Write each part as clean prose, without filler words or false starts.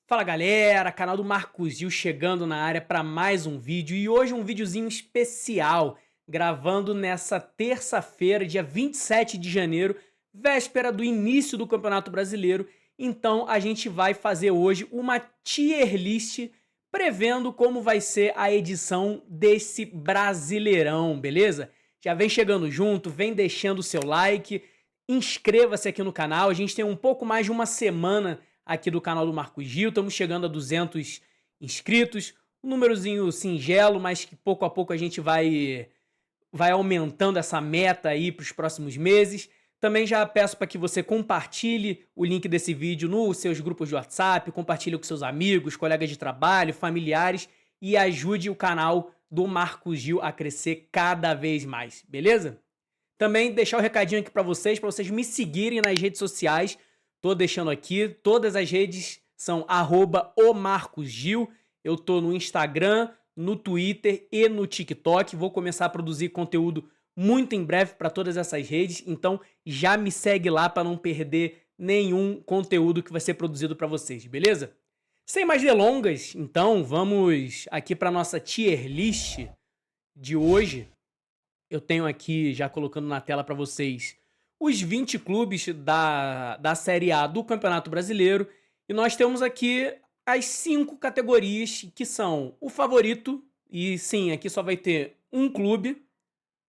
Fala galera, canal do Marcos Gil chegando na área para mais um vídeo e hoje um videozinho especial, gravando nessa terça-feira, dia 27 de janeiro, véspera do início do Campeonato Brasileiro. Então a gente vai fazer hoje uma tier list prevendo como vai ser a edição desse Brasileirão, beleza? Já vem chegando junto, vem deixando o seu like, inscreva-se aqui no canal, a gente tem um pouco mais de uma semana aqui do canal do Marcos Gil, estamos chegando a 200 inscritos, um númerozinho singelo, mas que pouco a pouco a gente vai aumentando essa meta aí para os próximos meses. Também já peço para que você compartilhe o link desse vídeo nos seus grupos de WhatsApp, compartilhe com seus amigos, colegas de trabalho, familiares e ajude o canal do Marcos Gil a crescer cada vez mais, beleza? Também deixar o recadinho aqui para vocês me seguirem nas redes sociais. Tô deixando aqui, todas as redes são @omarcosgil. Eu tô no Instagram, no Twitter e no TikTok. Vou começar a produzir conteúdo muito em breve para todas essas redes, então já me segue lá para não perder nenhum conteúdo que vai ser produzido para vocês, beleza? Sem mais delongas, então vamos aqui para nossa tier list de hoje. Eu tenho aqui, já colocando na tela para vocês, os 20 clubes da Série A do Campeonato Brasileiro. E nós temos aqui as 5 categorias que são o favorito. E sim, aqui só vai ter um clube.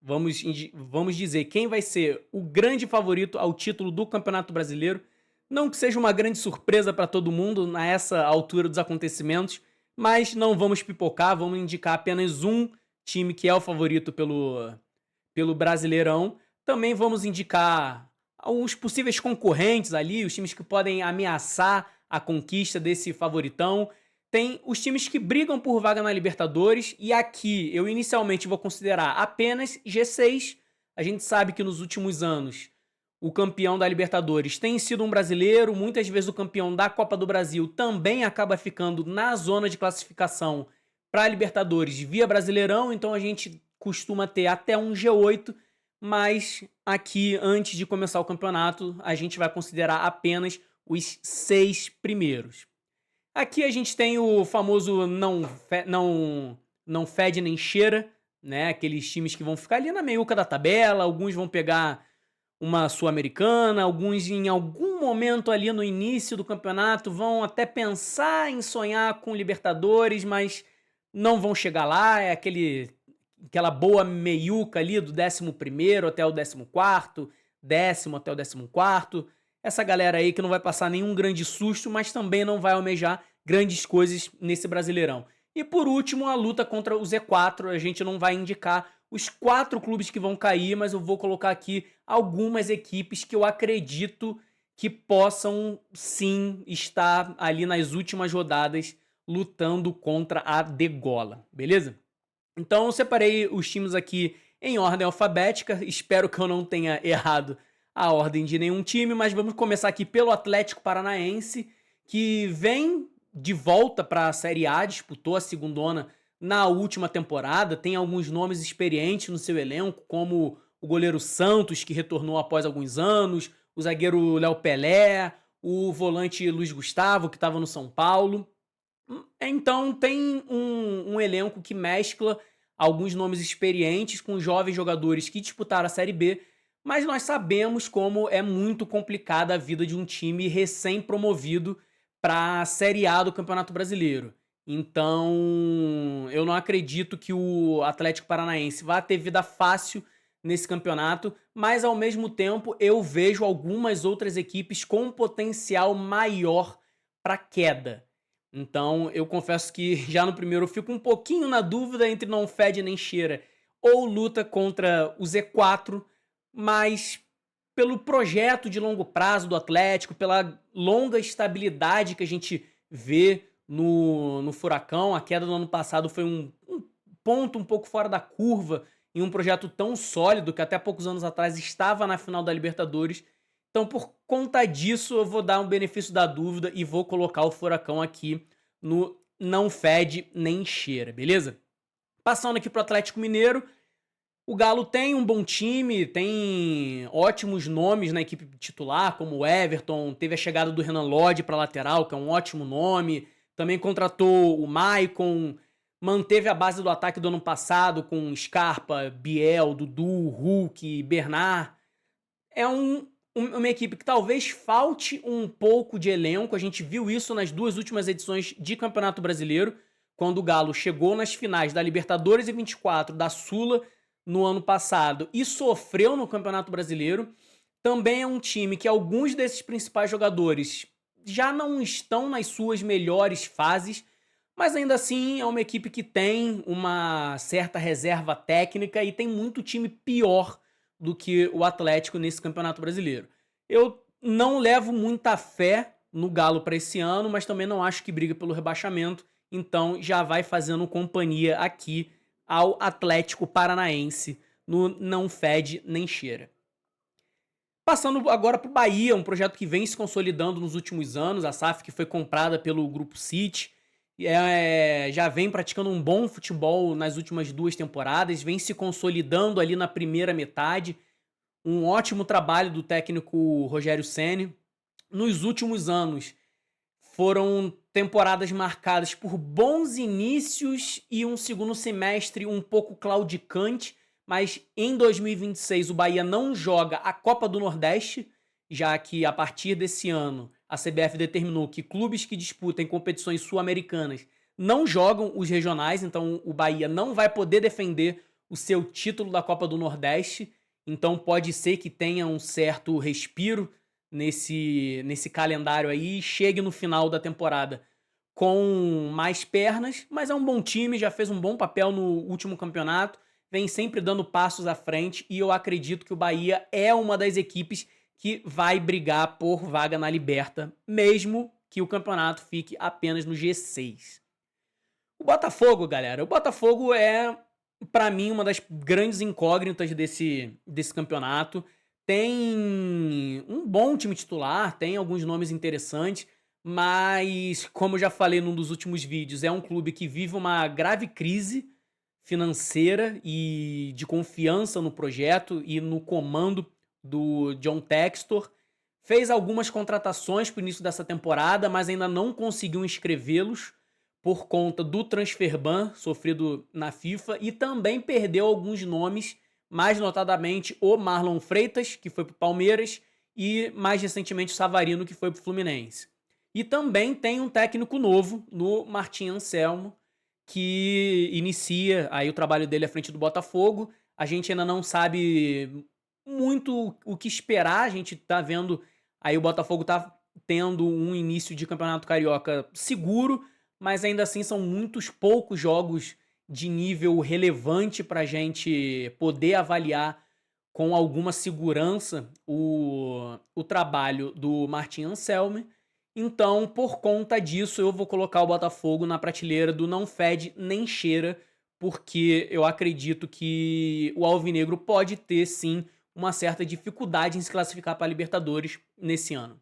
Vamos dizer quem vai ser o grande favorito ao título do Campeonato Brasileiro. Não que seja uma grande surpresa para todo mundo nessa altura dos acontecimentos, mas não vamos pipocar, vamos indicar apenas um time que é o favorito pelo Brasileirão. Também vamos indicar os possíveis concorrentes ali, os times que podem ameaçar a conquista desse favoritão. Tem os times que brigam por vaga na Libertadores, e aqui eu inicialmente vou considerar apenas G6. A gente sabe que nos últimos anos o campeão da Libertadores tem sido um brasileiro, muitas vezes o campeão da Copa do Brasil também acaba ficando na zona de classificação para a Libertadores via Brasileirão, então a gente costuma ter até um G8, mas aqui, antes de começar o campeonato, a gente vai considerar apenas os 6 primeiros. Aqui a gente tem o famoso não fede nem cheira, né? Aqueles times que vão ficar ali na meiuca da tabela, alguns vão pegar uma Sul-Americana, alguns em algum momento ali no início do campeonato vão até pensar em sonhar com Libertadores, mas não vão chegar lá, é aquela boa meiuca ali do 11º até o 14º, 10º até o 14º. Essa galera aí que não vai passar nenhum grande susto, mas também não vai almejar grandes coisas nesse Brasileirão. E por último, a luta contra o Z4. A gente não vai indicar os 4 clubes que vão cair, mas eu vou colocar aqui algumas equipes que eu acredito que possam sim estar ali nas últimas rodadas lutando contra a degola, beleza? Então eu separei os times aqui em ordem alfabética, espero que eu não tenha errado a ordem de nenhum time, mas vamos começar aqui pelo Atlético Paranaense, que vem de volta para a Série A, disputou a segundona na última temporada, tem alguns nomes experientes no seu elenco, como o goleiro Santos, que retornou após alguns anos, o zagueiro Léo Pelé, o volante Luiz Gustavo, que estava no São Paulo. Então tem um elenco que mescla alguns nomes experientes com jovens jogadores que disputaram a Série B, mas nós sabemos como é muito complicada a vida de um time recém-promovido para a Série A do Campeonato Brasileiro. Então, eu não acredito que o Atlético Paranaense vá ter vida fácil nesse campeonato, mas ao mesmo tempo eu vejo algumas outras equipes com um potencial maior para queda. Então, eu confesso que já no primeiro eu fico um pouquinho na dúvida entre não fede nem cheira ou luta contra o Z4, mas pelo projeto de longo prazo do Atlético, pela longa estabilidade que a gente vê no Furacão, a queda do ano passado foi um ponto um pouco fora da curva em um projeto tão sólido que até poucos anos atrás estava na final da Libertadores. Então, por conta disso, eu vou dar um benefício da dúvida e vou colocar o Furacão aqui no não fede nem cheira, beleza? Passando aqui pro Atlético Mineiro, O Galo tem um bom time, tem ótimos nomes na equipe titular, como o Everton, teve a chegada do Renan Lodge para lateral, que é um ótimo nome. Também contratou o Maicon, manteve a base do ataque do ano passado com Scarpa, Biel, Dudu, Hulk, Bernard. É uma equipe que talvez falte um pouco de elenco. A gente viu isso nas duas últimas edições de Campeonato Brasileiro, quando o Galo chegou nas finais da Libertadores e 24 da Sula no ano passado e sofreu no Campeonato Brasileiro. Também é um time que alguns desses principais jogadores já não estão nas suas melhores fases, mas ainda assim é uma equipe que tem uma certa reserva técnica e tem muito time pior do que o Atlético nesse Campeonato Brasileiro. Eu não levo muita fé no Galo para esse ano, mas também não acho que briga pelo rebaixamento, então já vai fazendo companhia aqui ao Atlético Paranaense no Não Fede Nem Cheira. Passando agora para o Bahia, um projeto que vem se consolidando nos últimos anos, a SAF que foi comprada pelo Grupo City, já vem praticando um bom futebol nas últimas 2 temporadas, vem se consolidando ali na primeira metade, um ótimo trabalho do técnico Rogério Ceni. Nos últimos anos foram temporadas marcadas por bons inícios e um segundo semestre um pouco claudicante, mas em 2026 o Bahia não joga a Copa do Nordeste, já que a partir desse ano a CBF determinou que clubes que disputem competições sul-americanas não jogam os regionais, então o Bahia não vai poder defender o seu título da Copa do Nordeste, então pode ser que tenha um certo respiro nesse calendário aí e chegue no final da temporada com mais pernas, mas é um bom time, já fez um bom papel no último campeonato, vem sempre dando passos à frente e eu acredito que o Bahia é uma das equipes que vai brigar por vaga na Liberta, mesmo que o campeonato fique apenas no G6. O Botafogo, galera, o Botafogo é, pra mim, uma das grandes incógnitas desse campeonato. Tem um bom time titular, tem alguns nomes interessantes, mas, como eu já falei num dos últimos vídeos, é um clube que vive uma grave crise financeira e de confiança no projeto e no comando do John Textor. Fez algumas contratações para o início dessa temporada, mas ainda não conseguiu inscrevê-los por conta do transfer ban sofrido na FIFA e também perdeu alguns nomes, mais notadamente o Marlon Freitas, que foi para o Palmeiras, e mais recentemente o Savarino, que foi para o Fluminense. E também tem um técnico novo, no Martim Anselmo, que inicia aí o trabalho dele à frente do Botafogo. A gente ainda não sabe muito o que esperar, a gente tá vendo aí o Botafogo tá tendo um início de campeonato carioca seguro, mas ainda assim são muitos poucos jogos de nível relevante para a gente poder avaliar com alguma segurança o trabalho do Martim Anselmi. Então, por conta disso, eu vou colocar o Botafogo na prateleira do não fede nem cheira, porque eu acredito que o Alvinegro pode ter, sim, uma certa dificuldade em se classificar para a Libertadores nesse ano.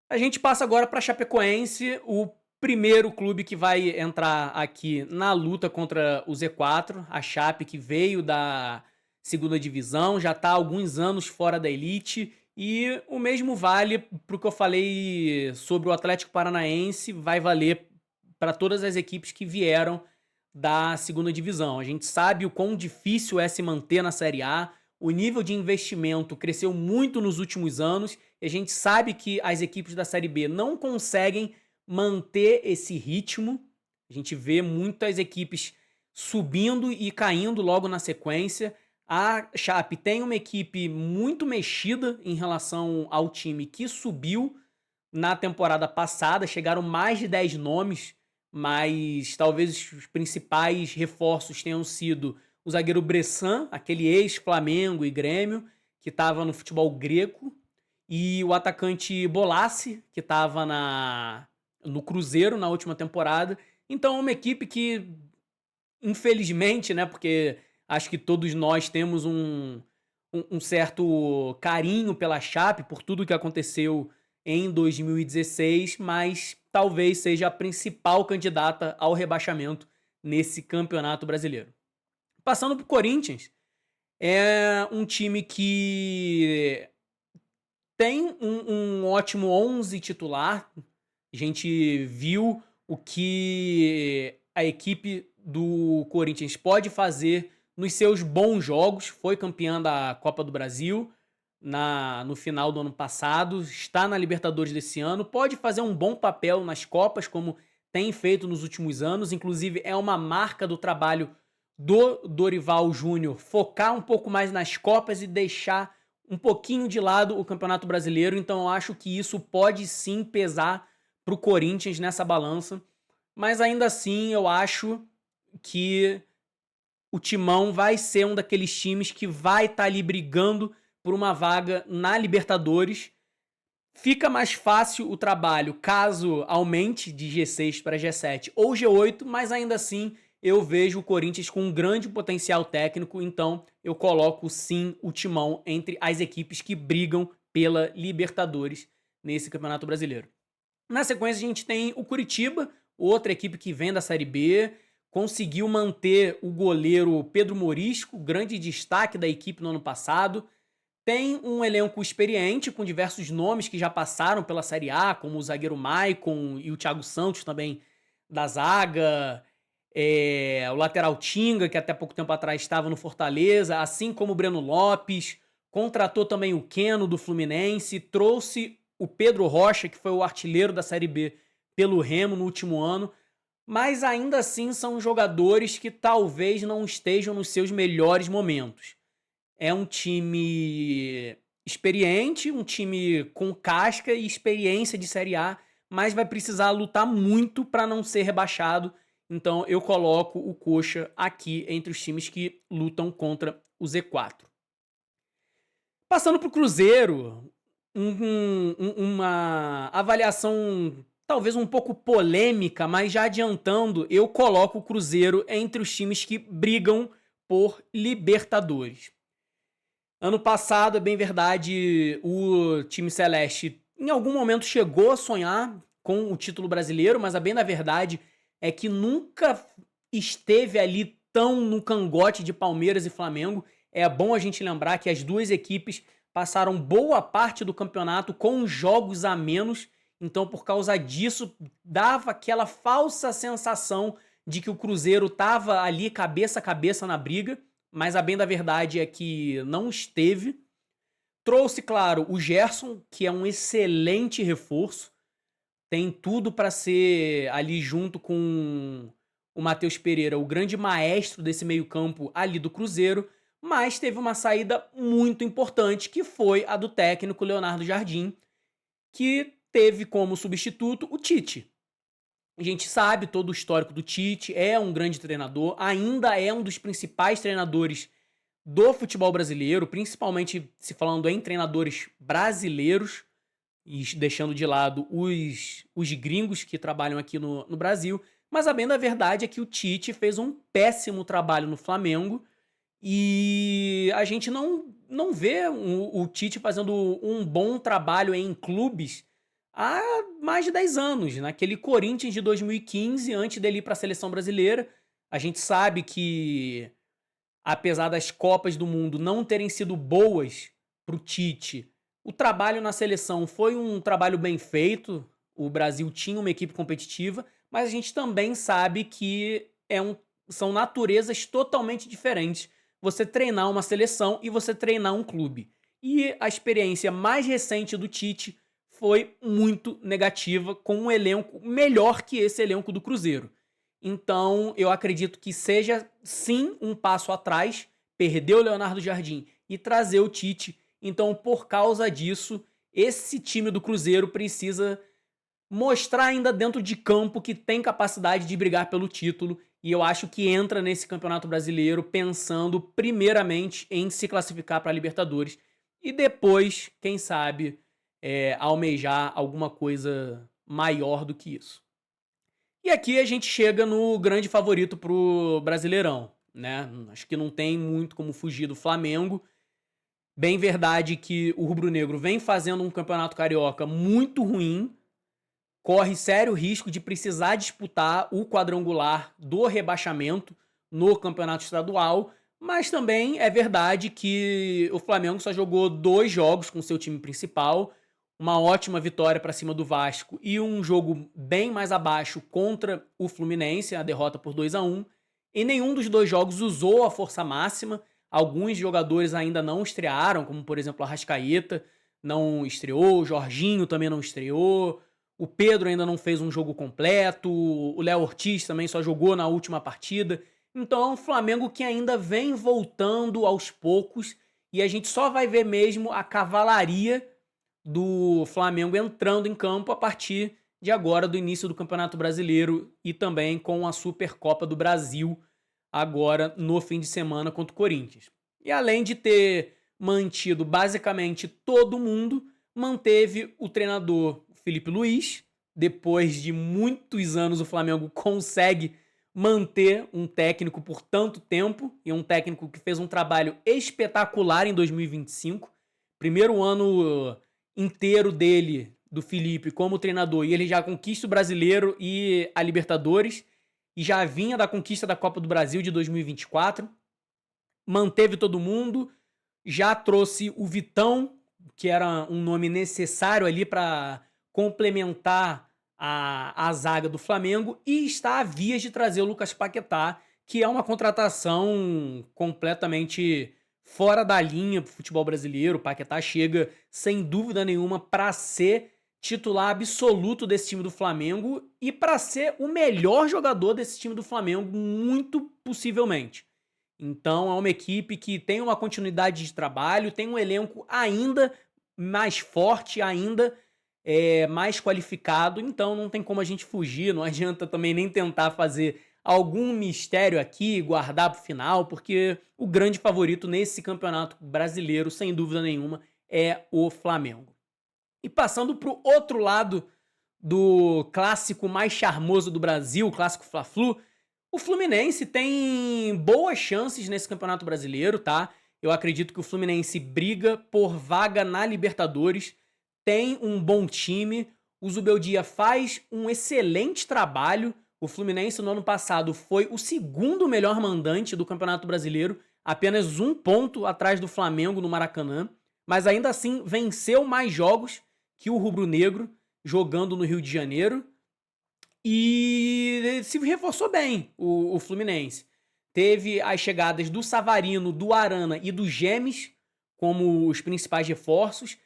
A gente passa agora para Chapecoense, o primeiro clube que vai entrar aqui na luta contra o Z4, a Chape que veio da segunda divisão, já está há alguns anos fora da elite, e o mesmo vale para o que eu falei sobre o Atlético Paranaense, vai valer para todas as equipes que vieram da segunda divisão. A gente sabe o quão difícil é se manter na Série A, o nível de investimento cresceu muito nos últimos anos e a gente sabe que as equipes da Série B não conseguem manter esse ritmo. A gente vê muitas equipes subindo e caindo logo na sequência. A Chape tem uma equipe muito mexida em relação ao time que subiu na temporada passada. Chegaram mais de 10 nomes, mas talvez os principais reforços tenham sido o zagueiro Bressan, aquele ex-Flamengo e Grêmio, que estava no futebol grego, e o atacante Bolassi, que estava no Cruzeiro na última temporada. Então é uma equipe que, infelizmente, né, porque acho que todos nós temos um certo carinho pela Chape, por tudo que aconteceu em 2016, mas talvez seja a principal candidata ao rebaixamento nesse campeonato brasileiro. Passando pro Corinthians, é um time que tem um ótimo 11 titular. A gente viu o que a equipe do Corinthians pode fazer nos seus bons jogos. Foi campeã da Copa do Brasil no final do ano passado, está na Libertadores desse ano, pode fazer um bom papel nas Copas, como tem feito nos últimos anos. Inclusive, é uma marca do trabalho do Dorival Júnior focar um pouco mais nas Copas e deixar um pouquinho de lado o Campeonato Brasileiro. Então eu acho que isso pode sim pesar para o Corinthians nessa balança, mas ainda assim eu acho que o Timão vai ser um daqueles times que vai estar ali brigando por uma vaga na Libertadores. Fica mais fácil o trabalho caso aumente de G6 para G7 ou G8, mas ainda assim eu vejo o Corinthians com um grande potencial técnico, então eu coloco sim o Timão entre as equipes que brigam pela Libertadores nesse Campeonato Brasileiro. Na sequência a gente tem o Curitiba, outra equipe que vem da Série B, conseguiu manter o goleiro Pedro Morisco, grande destaque da equipe no ano passado. Tem um elenco experiente com diversos nomes que já passaram pela Série A, como o zagueiro Maicon e o Thiago Santos também da zaga, o lateral Tinga, que até pouco tempo atrás estava no Fortaleza, assim como o Breno Lopes. Contratou também o Keno do Fluminense, trouxe o Pedro Rocha, que foi o artilheiro da Série B pelo Remo no último ano, mas ainda assim são jogadores que talvez não estejam nos seus melhores momentos. É um time experiente, um time com casca e experiência de Série A, mas vai precisar lutar muito para não ser rebaixado. Então eu coloco o Coxa aqui entre os times que lutam contra o Z4. Passando para o Cruzeiro, uma avaliação talvez um pouco polêmica, mas já adiantando, eu coloco o Cruzeiro entre os times que brigam por Libertadores. Ano passado, é bem verdade, o time celeste em algum momento chegou a sonhar com o título brasileiro, mas a bem da verdade é que nunca esteve ali tão no cangote de Palmeiras e Flamengo. É bom a gente lembrar que as duas equipes passaram boa parte do campeonato com jogos a menos, então por causa disso dava aquela falsa sensação de que o Cruzeiro estava ali cabeça a cabeça na briga, mas a bem da verdade é que não esteve. Trouxe, claro, o Gerson, que é um excelente reforço, tem tudo para ser ali junto com o Matheus Pereira, o grande maestro desse meio-campo ali do Cruzeiro, mas teve uma saída muito importante, que foi a do técnico Leonardo Jardim, que teve como substituto o Tite. A gente sabe todo o histórico do Tite, é um grande treinador, ainda é um dos principais treinadores do futebol brasileiro, principalmente se falando em treinadores brasileiros, e deixando de lado os gringos que trabalham aqui no Brasil. Mas a bem da verdade é que o Tite fez um péssimo trabalho no Flamengo e a gente não vê o Tite fazendo um bom trabalho em clubes há mais de 10 anos. Naquele Corinthians de 2015, antes dele ir para a seleção brasileira, a gente sabe que, apesar das Copas do Mundo não terem sido boas para o Tite, o trabalho na seleção foi um trabalho bem feito. O Brasil tinha uma equipe competitiva, mas a gente também sabe que são naturezas totalmente diferentes você treinar uma seleção e você treinar um clube. E a experiência mais recente do Tite foi muito negativa, com um elenco melhor que esse elenco do Cruzeiro. Então, eu acredito que seja, sim, um passo atrás, perder o Leonardo Jardim e trazer o Tite. Então, por causa disso, esse time do Cruzeiro precisa mostrar ainda dentro de campo que tem capacidade de brigar pelo título. E eu acho que entra nesse Campeonato Brasileiro pensando primeiramente em se classificar para a Libertadores e depois, quem sabe, almejar alguma coisa maior do que isso. E aqui a gente chega no grande favorito pro Brasileirão, né? Acho que não tem muito como fugir do Flamengo. Bem verdade que o rubro-negro vem fazendo um campeonato carioca muito ruim, corre sério risco de precisar disputar o quadrangular do rebaixamento. no campeonato estadual, mas também é verdade que o Flamengo só jogou 2 jogos com seu time principal, uma ótima vitória para cima do Vasco e um jogo bem mais abaixo contra o Fluminense, a derrota por 2-1. Em nenhum dos 2 jogos usou a força máxima. Alguns jogadores ainda não estrearam, como por exemplo a Arrascaeta não estreou, o Jorginho também não estreou, o Pedro ainda não fez um jogo completo, o Léo Ortiz também só jogou na última partida. Então é um Flamengo que ainda vem voltando aos poucos e a gente só vai ver mesmo a cavalaria do Flamengo entrando em campo a partir de agora, do início do Campeonato Brasileiro e também com a Supercopa do Brasil, agora no fim de semana contra o Corinthians. E além de ter mantido basicamente todo mundo, manteve o treinador Felipe Luiz. Depois de muitos anos, o Flamengo consegue manter um técnico por tanto tempo, e um técnico que fez um trabalho espetacular em 2025. Primeiro ano inteiro dele, do Felipe, como treinador, e ele já conquista o Brasileiro e a Libertadores, e já vinha da conquista da Copa do Brasil de 2024. Manteve todo mundo, já trouxe o Vitão, que era um nome necessário ali para complementar a zaga do Flamengo, e está a vias de trazer o Lucas Paquetá, que é uma contratação completamente fora da linha para o futebol brasileiro. O Paquetá chega, sem dúvida nenhuma, para ser titular absoluto desse time do Flamengo e para ser o melhor jogador desse time do Flamengo, muito possivelmente. Então é uma equipe que tem uma continuidade de trabalho, tem um elenco ainda mais forte, ainda mais qualificado, então não tem como a gente fugir, não adianta também nem tentar fazer algum mistério aqui, guardar para o final, porque o grande favorito nesse campeonato brasileiro, sem dúvida nenhuma, é o Flamengo. E passando para o outro lado do clássico mais charmoso do Brasil, o clássico Fla-Flu, o Fluminense tem boas chances nesse Campeonato Brasileiro, tá? Eu acredito que o Fluminense briga por vaga na Libertadores, tem um bom time, o Zubeldia faz um excelente trabalho. O Fluminense no ano passado foi o segundo melhor mandante do Campeonato Brasileiro, apenas 1 ponto atrás do Flamengo no Maracanã, mas ainda assim venceu mais jogos que o rubro-negro jogando no Rio de Janeiro. E se reforçou bem o Fluminense. Teve as chegadas do Savarino, do Arana e do Gemes como os principais reforços.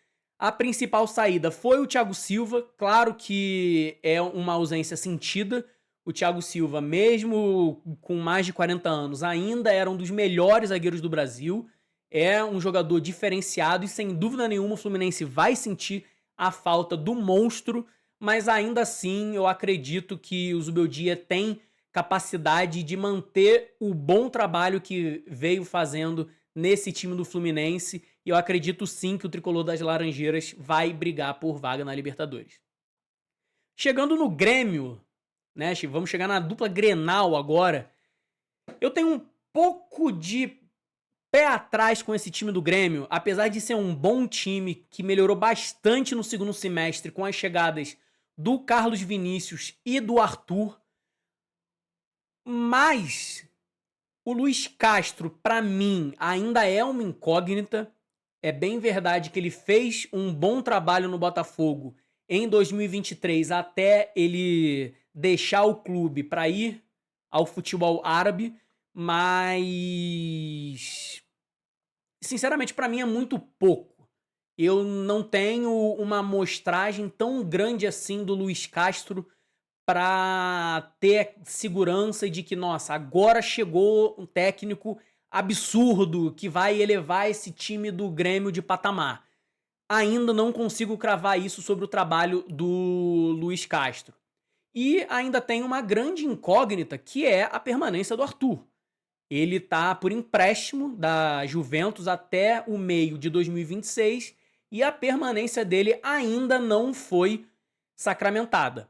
A principal saída foi o Thiago Silva. Claro que é uma ausência sentida. O Thiago Silva, mesmo com mais de 40 anos, ainda era um dos melhores zagueiros do Brasil. É um jogador diferenciado e, sem dúvida nenhuma, o Fluminense vai sentir a falta do monstro, mas ainda assim eu acredito que o Zubeldia tem capacidade de manter o bom trabalho que veio fazendo nesse time do Fluminense, e eu acredito sim que o tricolor das Laranjeiras vai brigar por vaga na Libertadores. Chegando no Grêmio, né, vamos chegar na dupla Grenal agora, eu tenho um pouco de pé atrás com esse time do Grêmio, apesar de ser um bom time que melhorou bastante no segundo semestre com as chegadas do Carlos Vinícius e do Arthur, mas o Luiz Castro, para mim, ainda é uma incógnita. É bem verdade que ele fez um bom trabalho no Botafogo em 2023 até ele deixar o clube para ir ao futebol árabe, mas sinceramente para mim é muito pouco. Eu não tenho uma amostragem tão grande assim do Luiz Castro para ter segurança de que, nossa, agora chegou um técnico absurdo que vai elevar esse time do Grêmio de patamar. Ainda não consigo cravar isso sobre o trabalho do Luiz Castro. E ainda tem uma grande incógnita, que é a permanência do Arthur. Ele tá por empréstimo da Juventus até o meio de 2026 e a permanência dele ainda não foi sacramentada.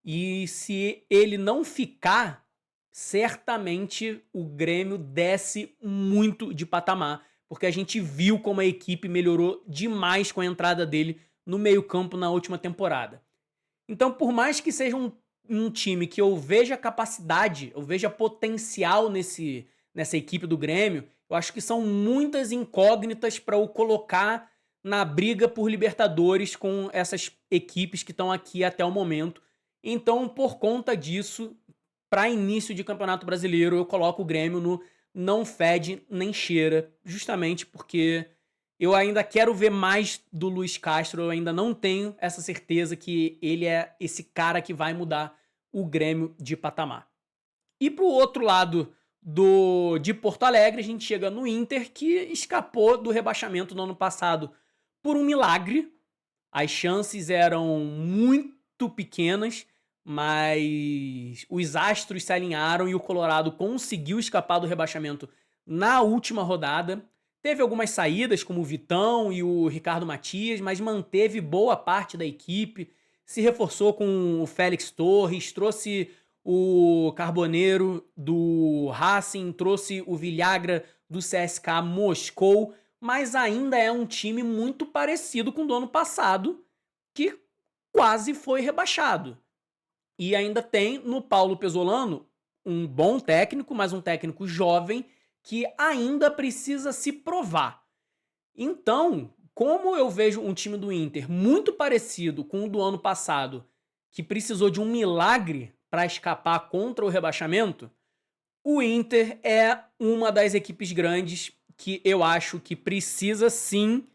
E se ele não ficar, certamente o Grêmio desce muito de patamar, porque a gente viu como a equipe melhorou demais com a entrada dele no meio-campo na última temporada. Então, por mais que seja um um time que eu veja capacidade, eu veja potencial nessa equipe do Grêmio, eu acho que são muitas incógnitas para eu colocar na briga por Libertadores com essas equipes que estão aqui até o momento. Então, por conta disso, para início de Campeonato Brasileiro, eu coloco o Grêmio no não fede nem cheira, justamente porque eu ainda quero ver mais do Luiz Castro, eu ainda não tenho essa certeza que ele é esse cara que vai mudar o Grêmio de patamar. E pro outro lado de Porto Alegre, a gente chega no Inter, que escapou do rebaixamento no ano passado por um milagre. As chances eram muito pequenas, mas os astros se alinharam e o Colorado conseguiu escapar do rebaixamento na última rodada. Teve algumas saídas, como o Vitão e o Ricardo Matias, mas manteve boa parte da equipe, se reforçou com o Félix Torres, trouxe o Carboneiro do Racing, trouxe o Villagra do CSKA Moscou, mas ainda é um time muito parecido com o do ano passado, que quase foi rebaixado. E ainda tem no Paulo Pesolano um bom técnico, mas um técnico jovem que ainda precisa se provar. Então, como eu vejo um time do Inter muito parecido com o do ano passado, que precisou de um milagre para escapar contra o rebaixamento, o Inter é uma das equipes grandes que eu acho que precisa sim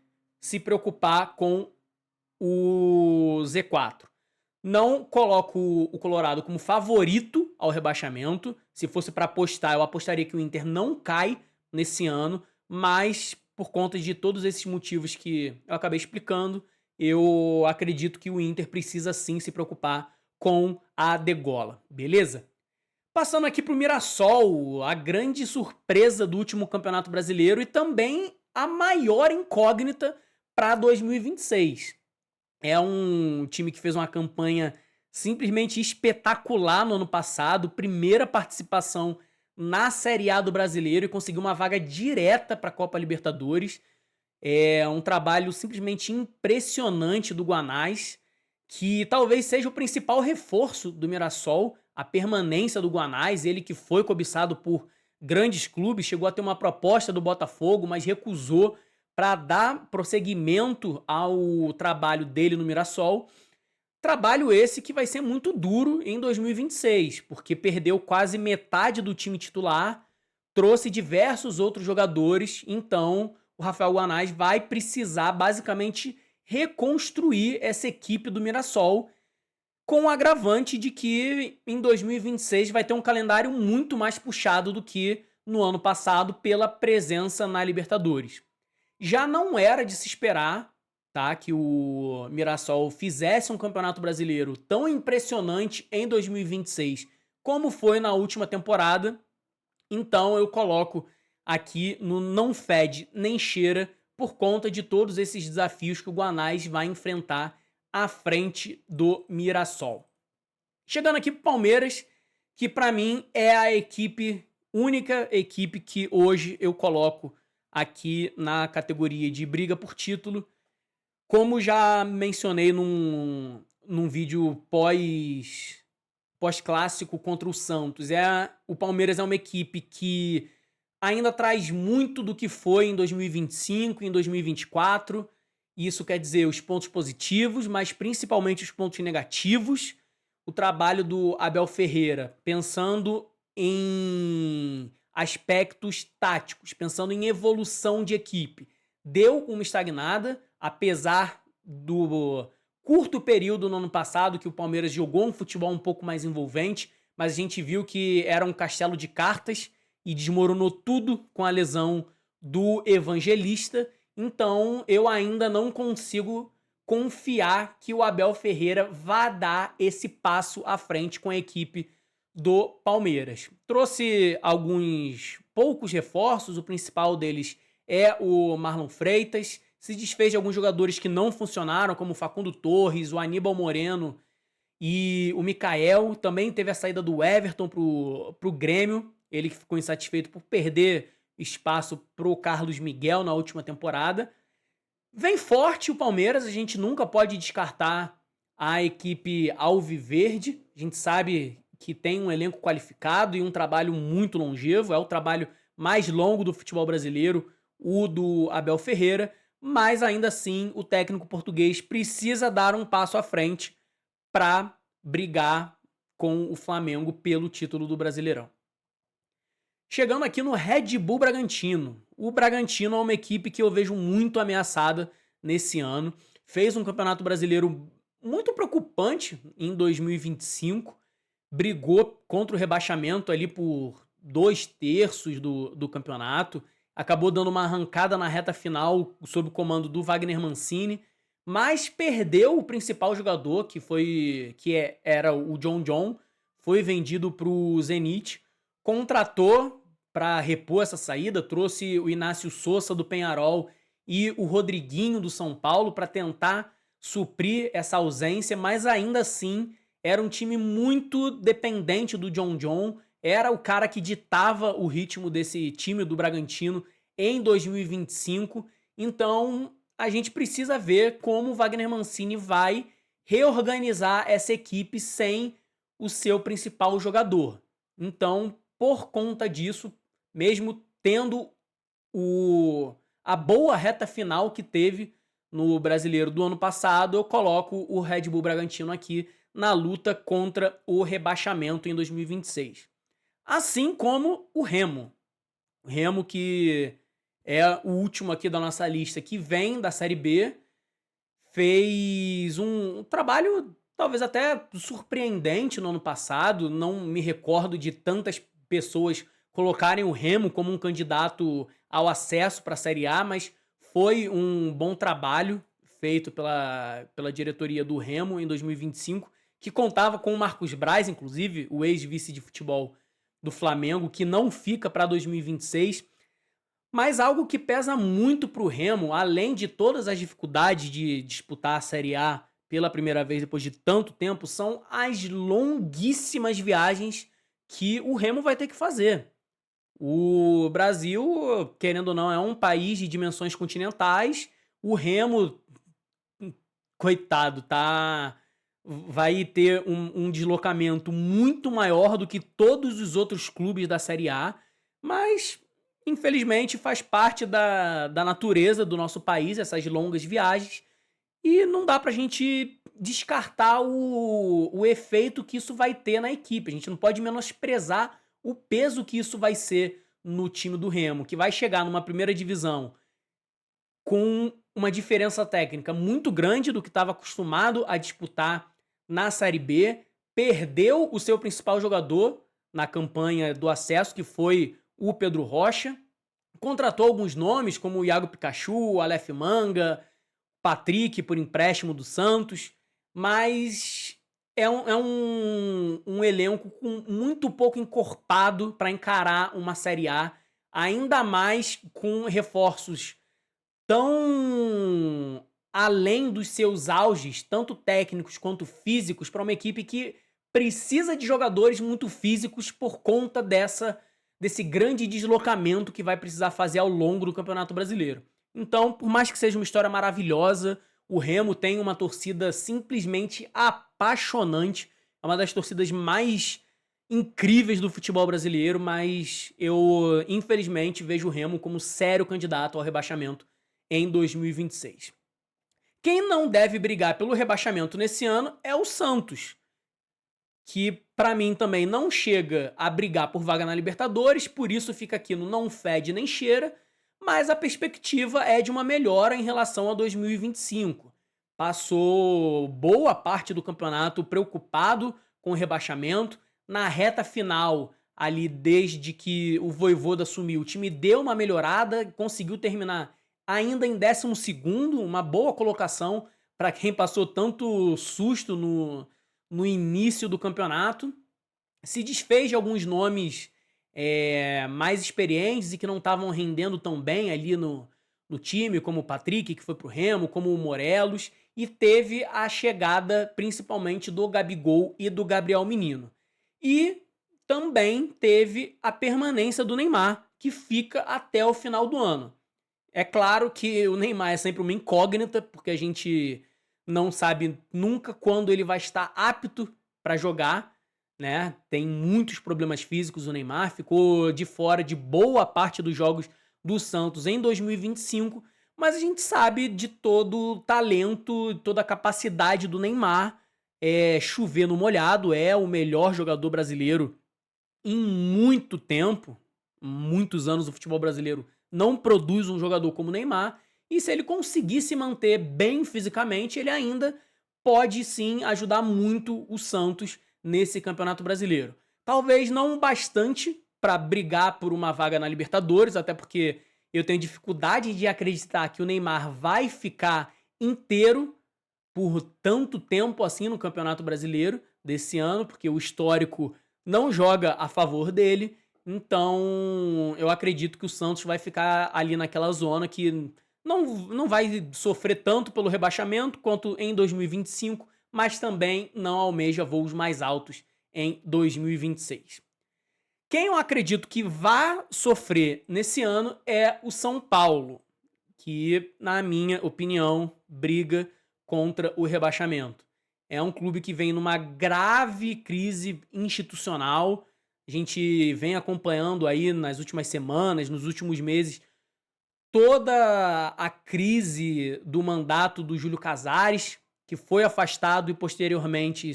se preocupar com o Z4. Não coloco o Colorado como favorito ao rebaixamento. Se fosse para apostar, eu apostaria que o Inter não cai nesse ano, mas por conta de todos esses motivos que eu acabei explicando, eu acredito que o Inter precisa sim se preocupar com a degola, beleza? Passando aqui pro Mirassol, a grande surpresa do último Campeonato Brasileiro e também a maior incógnita para 2026. É um time que fez uma campanha simplesmente espetacular no ano passado, primeira participação na Série A do Brasileiro e conseguiu uma vaga direta para a Copa Libertadores. É um trabalho simplesmente impressionante do Guanás, que talvez seja o principal reforço do Mirassol, a permanência do Guanás, ele que foi cobiçado por grandes clubes, chegou a ter uma proposta do Botafogo, mas recusou para dar prosseguimento ao trabalho dele no Mirassol. Trabalho esse que vai ser muito duro em 2026, porque perdeu quase metade do time titular, trouxe diversos outros jogadores, então o Rafael Guanás vai precisar basicamente reconstruir essa equipe do Mirassol, com o agravante de que em 2026 vai ter um calendário muito mais puxado do que no ano passado pela presença na Libertadores. Já não era de se esperar, tá, que o Mirassol fizesse um Campeonato Brasileiro tão impressionante em 2026 como foi na última temporada. Então eu coloco aqui no não fede nem cheira por conta de todos esses desafios que o Guanás vai enfrentar à frente do Mirassol. Chegando aqui pro Palmeiras, que para mim é a única equipe que hoje eu coloco aqui na categoria de briga por título. Como já mencionei num vídeo pós-clássico contra o Santos, o Palmeiras é uma equipe que ainda traz muito do que foi em 2025, em 2024. Isso quer dizer os pontos positivos, mas principalmente os pontos negativos. O trabalho do Abel Ferreira, pensando em aspectos táticos, pensando em evolução de equipe, deu uma estagnada, apesar do curto período no ano passado que o Palmeiras jogou um futebol um pouco mais envolvente, mas a gente viu que era um castelo de cartas e desmoronou tudo com a lesão do Evangelista. Então eu ainda não consigo confiar que o Abel Ferreira vá dar esse passo à frente com a equipe do Palmeiras. Trouxe alguns poucos reforços, o principal deles é o Marlon Freitas, se desfez de alguns jogadores que não funcionaram, como o Facundo Torres, o Aníbal Moreno e o Mikael. Também teve a saída do Everton pro Grêmio, ele que ficou insatisfeito por perder espaço pro Carlos Miguel na última temporada. Vem forte o Palmeiras, a gente nunca pode descartar a equipe alviverde. A gente sabe que tem um elenco qualificado e um trabalho muito longevo, é o trabalho mais longo do futebol brasileiro, o do Abel Ferreira, mas ainda assim o técnico português precisa dar um passo à frente para brigar com o Flamengo pelo título do Brasileirão. Chegando aqui no Red Bull Bragantino. O Bragantino é uma equipe que eu vejo muito ameaçada nesse ano. Fez um campeonato brasileiro muito preocupante em 2025. Brigou contra o rebaixamento ali por 2/3 do campeonato. Acabou dando uma arrancada na reta final sob o comando do Wagner Mancini. Mas perdeu o principal jogador, era o John John. Foi vendido para o Zenit. Contratou para repor essa saída, trouxe o Inácio Sousa do Peñarol e o Rodriguinho do São Paulo para tentar suprir essa ausência, mas ainda assim era um time muito dependente do John John, era o cara que ditava o ritmo desse time do Bragantino em 2025, então a gente precisa ver como o Wagner Mancini vai reorganizar essa equipe sem o seu principal jogador. Então, por conta disso, mesmo tendo a boa reta final que teve no Brasileiro do ano passado, eu coloco o Red Bull Bragantino aqui na luta contra o rebaixamento em 2026. Assim como o Remo. O Remo, que é o último aqui da nossa lista, que vem da Série B, fez um trabalho talvez até surpreendente no ano passado. Não me recordo de tantas pessoas colocarem o Remo como um candidato ao acesso para a Série A, mas foi um bom trabalho feito pela diretoria do Remo em 2025, que contava com o Marcos Braz, inclusive, o ex-vice de futebol do Flamengo, que não fica para 2026. Mas algo que pesa muito para o Remo, além de todas as dificuldades de disputar a Série A pela primeira vez depois de tanto tempo, são as longuíssimas viagens que o Remo vai ter que fazer. O Brasil, querendo ou não, é um país de dimensões continentais. O Remo, coitado, vai ter um deslocamento muito maior do que todos os outros clubes da Série A, mas infelizmente faz parte da natureza do nosso país, essas longas viagens, e não dá pra gente descartar o efeito que isso vai ter na equipe. A gente não pode menosprezar o peso que isso vai ser no time do Remo, que vai chegar numa primeira divisão com uma diferença técnica muito grande do que estava acostumado a disputar na Série B, perdeu o seu principal jogador na campanha do acesso, que foi o Pedro Rocha, contratou alguns nomes como o Iago Pikachu, o Aleph Manga, Patrick por empréstimo do Santos, mas é um elenco com muito pouco encorpado para encarar uma Série A, ainda mais com reforços tão além dos seus auges, tanto técnicos quanto físicos, para uma equipe que precisa de jogadores muito físicos por conta desse grande deslocamento que vai precisar fazer ao longo do Campeonato Brasileiro. Então, por mais que seja uma história maravilhosa, o Remo tem uma torcida simplesmente apaixonante. É uma das torcidas mais incríveis do futebol brasileiro, mas eu, infelizmente, vejo o Remo como sério candidato ao rebaixamento em 2026. Quem não deve brigar pelo rebaixamento nesse ano é o Santos, que para mim também não chega a brigar por vaga na Libertadores, por isso fica aqui no não fede nem cheira, mas a perspectiva é de uma melhora em relação a 2025. Passou boa parte do campeonato preocupado com o rebaixamento. Na reta final, ali desde que o Vojvoda assumiu, o time deu uma melhorada, conseguiu terminar ainda em 12º, uma boa colocação para quem passou tanto susto no início do campeonato. Se desfez de alguns nomes mais experientes e que não estavam rendendo tão bem ali no time, como o Patrick, que foi pro Remo, como o Morelos, e teve a chegada principalmente do Gabigol e do Gabriel Menino. E também teve a permanência do Neymar, que fica até o final do ano. É claro que o Neymar é sempre uma incógnita, porque a gente não sabe nunca quando ele vai estar apto para jogar, né? Tem muitos problemas físicos o Neymar, ficou de fora de boa parte dos jogos do Santos em 2025, mas a gente sabe de todo o talento, toda a capacidade do Neymar. É chover no molhado, é o melhor jogador brasileiro em muito tempo, muitos anos o futebol brasileiro não produz um jogador como o Neymar, e se ele conseguir se manter bem fisicamente, ele ainda pode sim ajudar muito o Santos nesse Campeonato Brasileiro. Talvez não bastante para brigar por uma vaga na Libertadores, até porque eu tenho dificuldade de acreditar que o Neymar vai ficar inteiro por tanto tempo assim no Campeonato Brasileiro desse ano, porque o histórico não joga a favor dele. Então, eu acredito que o Santos vai ficar ali naquela zona que não vai sofrer tanto pelo rebaixamento quanto em 2025, mas também não almeja voos mais altos em 2026. Quem eu acredito que vai sofrer nesse ano é o São Paulo, que, na minha opinião, briga contra o rebaixamento. É um clube que vem numa grave crise institucional. A gente vem acompanhando aí nas últimas semanas, nos últimos meses, toda a crise do mandato do Júlio Casares, que foi afastado e posteriormente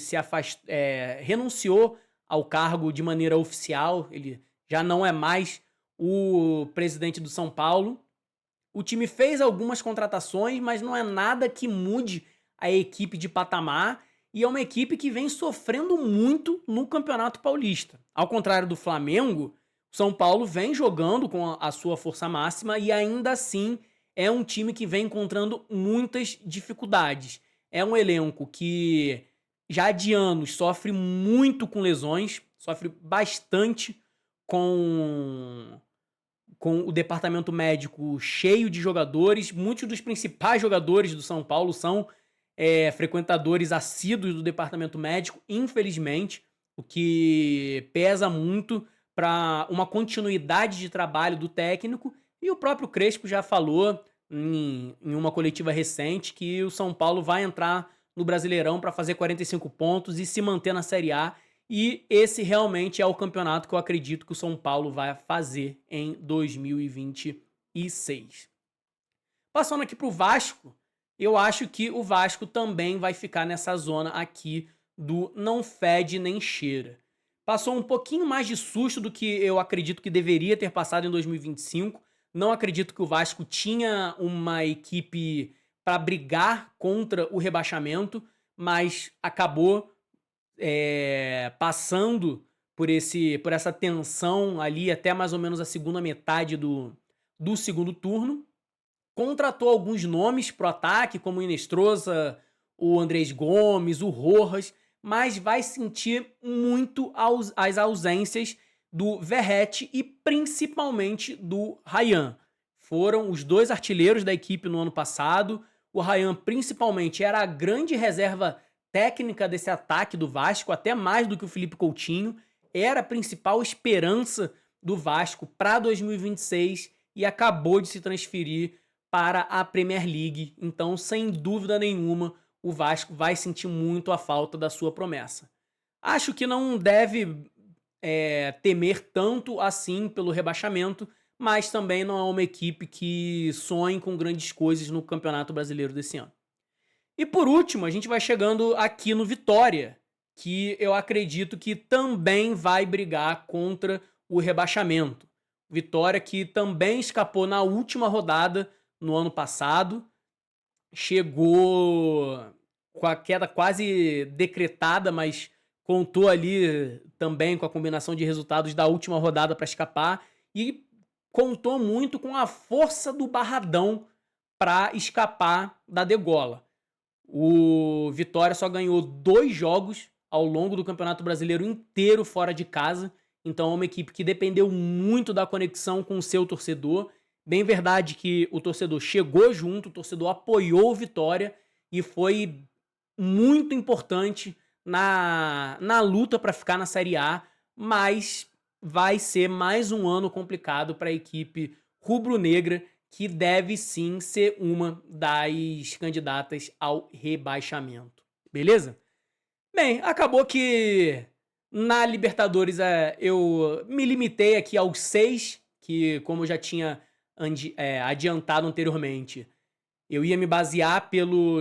renunciou ao cargo de maneira oficial. Ele já não é mais o presidente do São Paulo. O time fez algumas contratações, mas não é nada que mude a equipe de patamar, e é uma equipe que vem sofrendo muito no Campeonato Paulista. Ao contrário do Flamengo, o São Paulo vem jogando com a sua força máxima e ainda assim é um time que vem encontrando muitas dificuldades. É um elenco que já de anos sofre muito com lesões, sofre bastante com o departamento médico cheio de jogadores. Muitos dos principais jogadores do São Paulo são frequentadores assíduos do departamento médico, infelizmente, o que pesa muito para uma continuidade de trabalho do técnico. E o próprio Crespo já falou em uma coletiva recente que o São Paulo vai entrar no Brasileirão para fazer 45 pontos e se manter na Série A. E esse realmente é o campeonato que eu acredito que o São Paulo vai fazer em 2026. Passando aqui para o Vasco, eu acho que o Vasco também vai ficar nessa zona aqui do não fede nem cheira. Passou um pouquinho mais de susto do que eu acredito que deveria ter passado em 2025. Não acredito que o Vasco tinha uma equipe para brigar contra o rebaixamento, mas acabou passando por essa tensão ali até mais ou menos a segunda metade do segundo turno. Contratou alguns nomes pro ataque, como o Inestrosa, o Andrés Gomes, o Rojas, mas vai sentir muito as ausências do Verratti e principalmente do Ryan. Foram os dois artilheiros da equipe no ano passado. O Ryan, principalmente, era a grande reserva técnica desse ataque do Vasco, até mais do que o Felipe Coutinho. Era a principal esperança do Vasco para 2026 e acabou de se transferir para a Premier League. Então, sem dúvida nenhuma, o Vasco vai sentir muito a falta da sua promessa. Acho que não deve temer tanto assim pelo rebaixamento, mas também não é uma equipe que sonhe com grandes coisas no Campeonato Brasileiro desse ano. E por último, a gente vai chegando aqui no Vitória, que eu acredito que também vai brigar contra o rebaixamento. Vitória que também escapou na última rodada no ano passado, chegou com a queda quase decretada, mas contou ali também com a combinação de resultados da última rodada para escapar e contou muito com a força do Barradão para escapar da degola. O Vitória só ganhou 2 jogos ao longo do Campeonato Brasileiro inteiro fora de casa, então é uma equipe que dependeu muito da conexão com o seu torcedor. Bem verdade que o torcedor chegou junto, o torcedor apoiou o Vitória e foi muito importante na luta para ficar na Série A, mas vai ser mais um ano complicado para a equipe rubro-negra, que deve sim ser uma das candidatas ao rebaixamento. Beleza? Bem, acabou que na Libertadores eu me limitei aqui aos 6, que como eu já tinha adiantado anteriormente, eu ia me basear pelo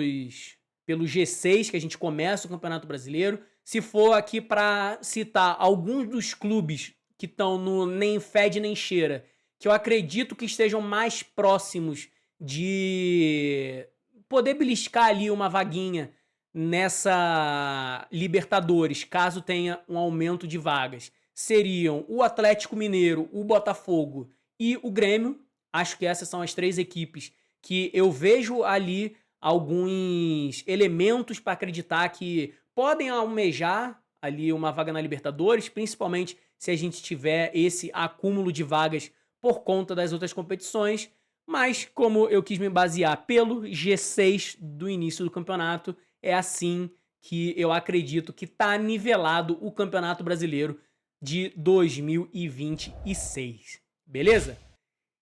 G6 que a gente começa o Campeonato Brasileiro. Se for aqui para citar alguns dos clubes que estão no nem fede nem cheira, que eu acredito que estejam mais próximos de poder beliscar ali uma vaguinha nessa Libertadores, caso tenha um aumento de vagas, seriam o Atlético Mineiro, o Botafogo e o Grêmio. Acho que essas são as 3 equipes que eu vejo ali alguns elementos para acreditar que podem almejar ali uma vaga na Libertadores, principalmente se a gente tiver esse acúmulo de vagas por conta das outras competições. Mas como eu quis me basear pelo G6 do início do campeonato, é assim que eu acredito que está nivelado o Campeonato Brasileiro de 2026. Beleza?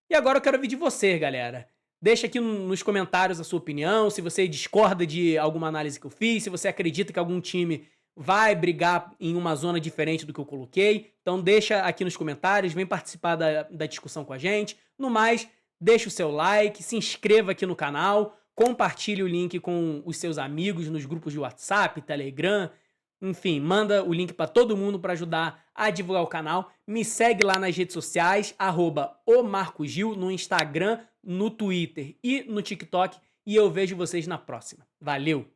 E agora eu quero ouvir de você, galera. Deixa aqui nos comentários a sua opinião, se você discorda de alguma análise que eu fiz, se você acredita que algum time vai brigar em uma zona diferente do que eu coloquei. Então deixa aqui nos comentários, vem participar da discussão com a gente. No mais, deixa o seu like, se inscreva aqui no canal, compartilhe o link com os seus amigos nos grupos de WhatsApp, Telegram, enfim, manda o link para todo mundo para ajudar a divulgar o canal. Me segue lá nas redes sociais, @omarcogil, no Instagram, no Twitter e no TikTok. E eu vejo vocês na próxima. Valeu!